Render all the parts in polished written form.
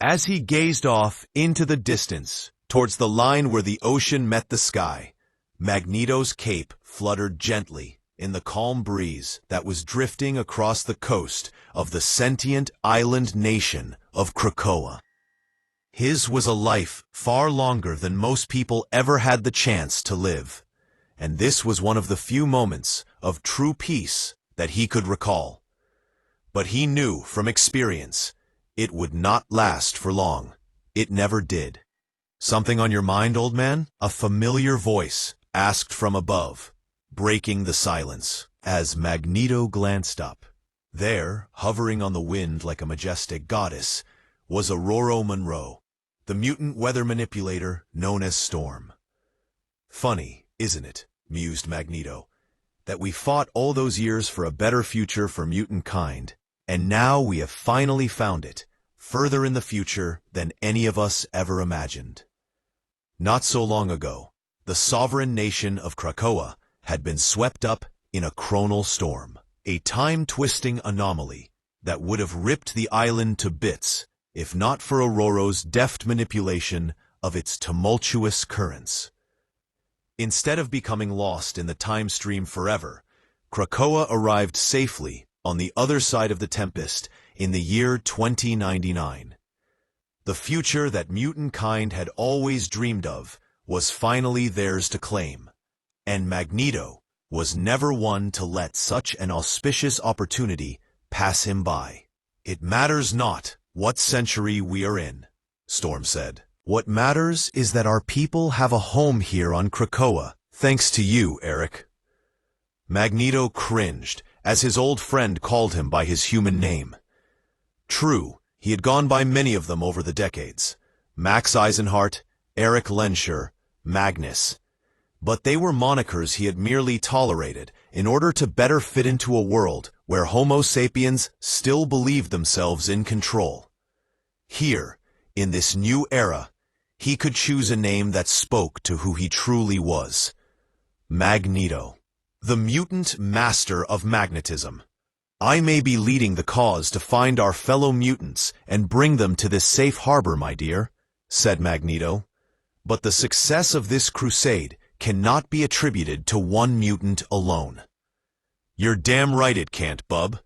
As he gazed off into the distance, towards the line where the ocean met the sky, Magneto's cape fluttered gently in the calm breeze that was drifting across the coast of the sentient island nation of Krakoa. His was a life far longer than most people ever had the chance to live, and this was one of the few moments of true peace that he could recall. But he knew from experience it would not last for long. It never did. "Something on your mind, old man?" a familiar voice asked from above, breaking the silence. As Magneto glanced up, there, hovering on the wind like a majestic goddess, was Aurora Monroe, the mutant weather manipulator known as Storm. "Funny, isn't it," mused Magneto, "that we fought all those years for a better future for mutant kind, and now we have finally found it, further in the future than any of us ever imagined." Not so long ago, the sovereign nation of Krakoa had been swept up in a chronal storm, a time-twisting anomaly that would have ripped the island to bits if not for Aurora's deft manipulation of its tumultuous currents. Instead of becoming lost in the time stream forever, Krakoa arrived safely on the other side of the Tempest in the year 2099. The future that mutant kind had always dreamed of was finally theirs to claim, and Magneto was never one to let such an auspicious opportunity pass him by. "It matters not what century we are in," Storm said. "What matters is that our people have a home here on Krakoa, thanks to you, Eric." Magneto cringed as his old friend called him by his human name. True, he had gone by many of them over the decades: Max Eisenhart, Eric Lensher, Magnus. But they were monikers he had merely tolerated in order to better fit into a world where Homo sapiens still believed themselves in control. Here, in this new era, he could choose a name that spoke to who he truly was: Magneto, the mutant master of magnetism. "I may be leading the cause to find our fellow mutants and bring them to this safe harbor, my dear," said Magneto. "But the success of this crusade cannot be attributed to one mutant alone." "You're damn right it can't, bub,"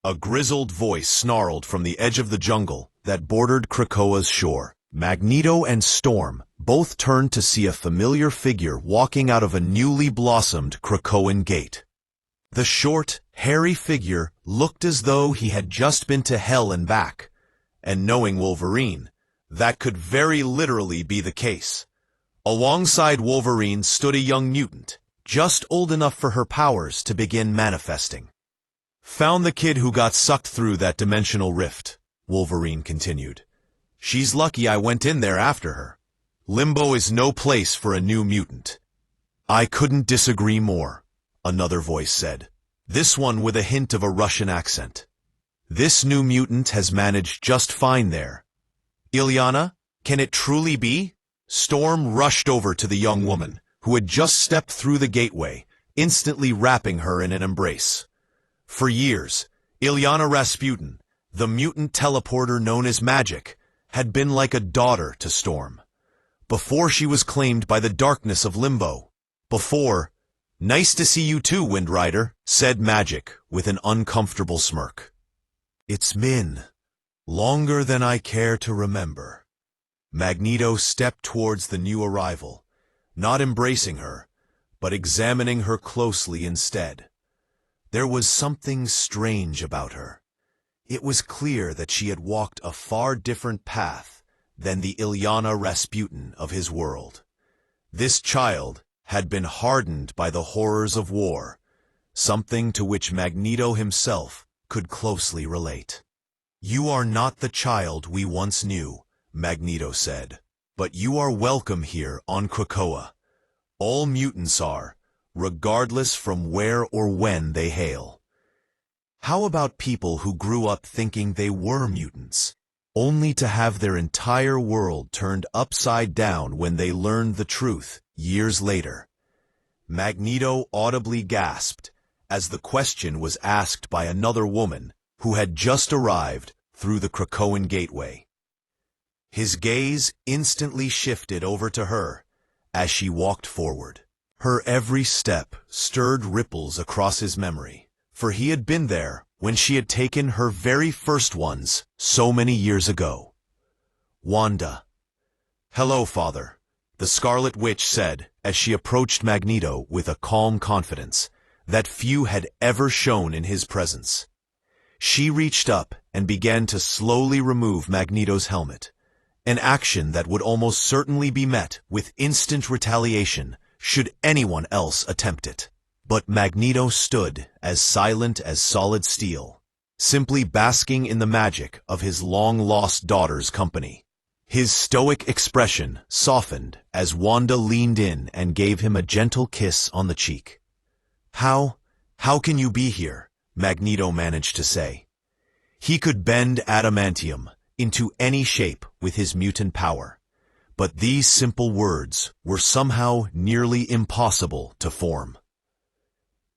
a grizzled voice snarled from the edge of the jungle that bordered Krakoa's shore. Magneto and Storm both turned to see a familiar figure walking out of a newly blossomed Krakoan gate. The short, hairy figure looked as though he had just been to hell and back, and knowing Wolverine, that could very literally be the case. Alongside Wolverine stood a young mutant, just old enough for her powers to begin manifesting. "Found the kid who got sucked through that dimensional rift," Wolverine continued. "She's lucky I went in there after her. Limbo is no place for a new mutant." "I couldn't disagree more," another voice said, this one with a hint of a Russian accent. "This new mutant has managed just fine there." "Illyana, can it truly be?" Storm rushed over to the young woman, who had just stepped through the gateway, instantly wrapping her in an embrace. For years, Illyana Rasputin, the mutant teleporter known as Magic, had been like a daughter to Storm. Before she was claimed by the darkness of Limbo. Before, "Nice to see you too, Wind Rider," said Magic with an uncomfortable smirk. "It's been longer than I care to remember." Magneto stepped towards the new arrival, not embracing her, but examining her closely instead. There was something strange about her. It was clear that she had walked a far different path than the Illyana Rasputin of his world. This child had been hardened by the horrors of war, something to which Magneto himself could closely relate. "You are not the child we once knew," Magneto said, "but you are welcome here on Krakoa. All mutants are, regardless from where or when they hail." How about people who grew up thinking they were mutants, only to have their entire world turned upside down when they learned the truth years later? Magneto audibly gasped as the question was asked by another woman who had just arrived through the Krakoan gateway. His gaze instantly shifted over to her as she walked forward. Her every step stirred ripples across his memory, for he had been there when she had taken her very first ones so many years ago. Wanda. "Hello, Father," the Scarlet Witch said as she approached Magneto with a calm confidence that few had ever shown in his presence. She reached up and began to slowly remove Magneto's helmet, an action that would almost certainly be met with instant retaliation should anyone else attempt it. But Magneto stood as silent as solid steel, simply basking in the magic of his long-lost daughter's company. His stoic expression softened as Wanda leaned in and gave him a gentle kiss on the cheek. How can you be here?" Magneto managed to say. He could bend adamantium into any shape with his mutant power, but these simple words were somehow nearly impossible to form.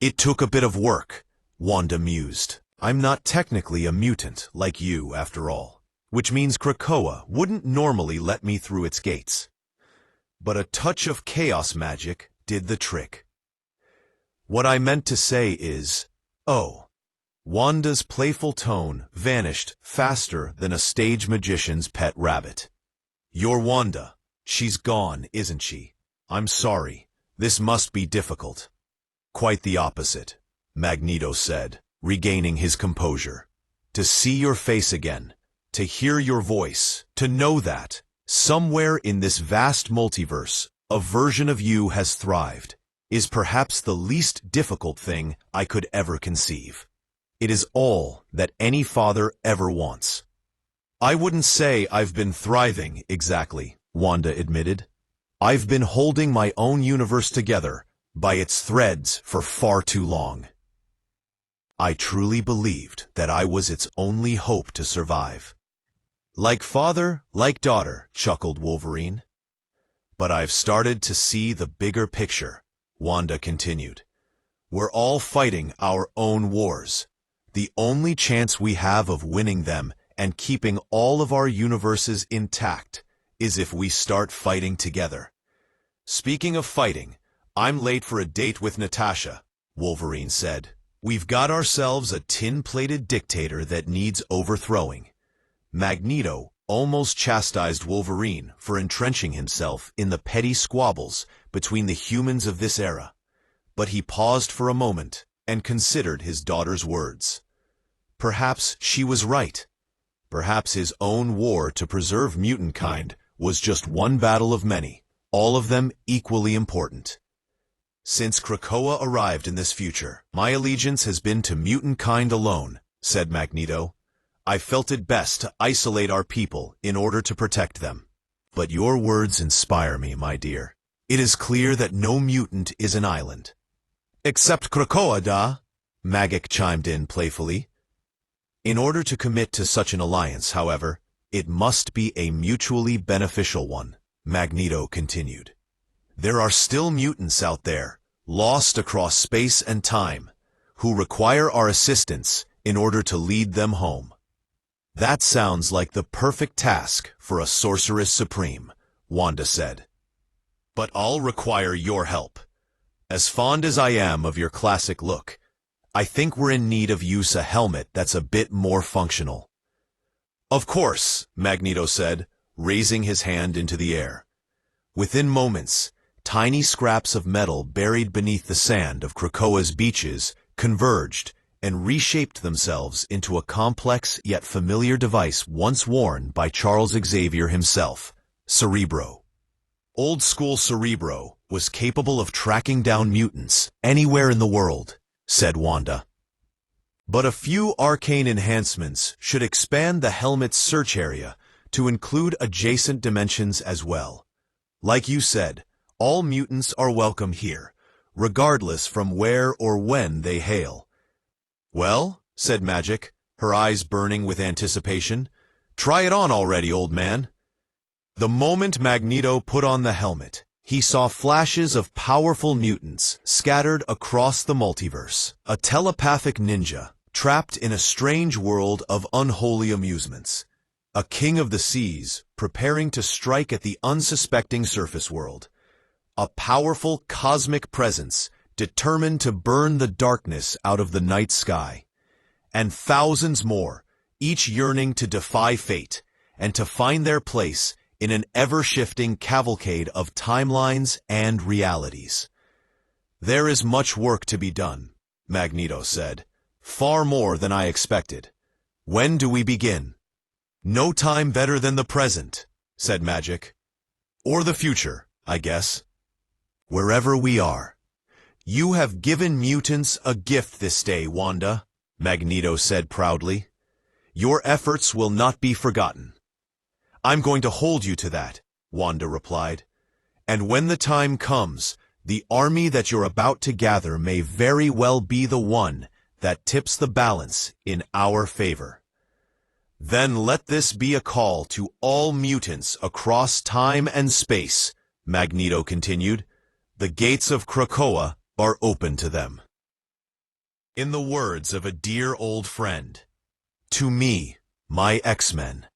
"It took a bit of work," Wanda mused. "I'm not technically a mutant like you, after all, which means Krakoa wouldn't normally let me through its gates. But a touch of chaos magic did the trick. What I meant to say is, oh." Wanda's playful tone vanished faster than a stage magician's pet rabbit. "You're Wanda. She's gone, isn't she? I'm sorry. This must be difficult." "Quite the opposite," Magneto said, regaining his composure. "To see your face again, to hear your voice, to know that, somewhere in this vast multiverse, a version of you has thrived, is perhaps the least difficult thing I could ever conceive. It is all that any father ever wants." "I wouldn't say I've been thriving, exactly," Wanda admitted. "I've been holding my own universe together by its threads for far too long. I truly believed that I was its only hope to survive." "Like father, like daughter," chuckled Wolverine. "But I've started to see the bigger picture," Wanda continued. "We're all fighting our own wars. The only chance we have of winning them and keeping all of our universes intact is if we start fighting together. Speaking of fighting, I'm late for a date with Natasha," Wolverine said. "We've got ourselves a tin-plated dictator that needs overthrowing." Magneto almost chastised Wolverine for entrenching himself in the petty squabbles between the humans of this era, but he paused for a moment and considered his daughter's words. Perhaps she was right. Perhaps his own war to preserve mutant kind was just one battle of many, all of them equally important. "Since Krakoa arrived in this future, my allegiance has been to mutant kind alone," said Magneto. "I felt it best to isolate our people in order to protect them. But your words inspire me, my dear. It is clear that no mutant is an island." "Except Krakoa, da," Magik chimed in playfully. "In order to commit to such an alliance, however, it must be a mutually beneficial one," Magneto continued. "There are still mutants out there, lost across space and time, who require our assistance in order to lead them home." "That sounds like the perfect task for a Sorceress Supreme," Wanda said. "But I'll require your help. As fond as I am of your classic look, I think we're in need of use a helmet that's a bit more functional." "Of course," Magneto said, raising his hand into the air. Within moments, tiny scraps of metal buried beneath the sand of Krakoa's beaches converged and reshaped themselves into a complex yet familiar device once worn by Charles Xavier himself, Cerebro. Old-school Cerebro was capable of tracking down mutants anywhere in the world, said Wanda. But a few arcane enhancements should expand the helmet's search area to include adjacent dimensions as well. Like you said, all mutants are welcome here, regardless from where or when they hail. "Well," said Magik, her eyes burning with anticipation, "try it on already, old man." The moment Magneto put on the helmet, he saw flashes of powerful mutants scattered across the multiverse, a telepathic ninja trapped in a strange world of unholy amusements. a king of the seas preparing to strike at the unsuspecting surface world. A powerful cosmic presence determined to burn the darkness out of the night sky. And thousands more, each yearning to defy fate and to find their place in an ever-shifting cavalcade of timelines and realities. "There is much work to be done," Magneto said. "Far more than I expected. When do we begin?" "No time better than the present," said Magic. "Or the future, I guess. Wherever we are." "You have given mutants a gift this day, Wanda," Magneto said proudly. "Your efforts will not be forgotten." "I'm going to hold you to that," Wanda replied. "And when the time comes, the army that you're about to gather may very well be the one that tips the balance in our favor. Then let this be a call to all mutants across time and space," Magneto continued. "The gates of Krakoa are open to them." In the words of a dear old friend, "To me, my X-Men,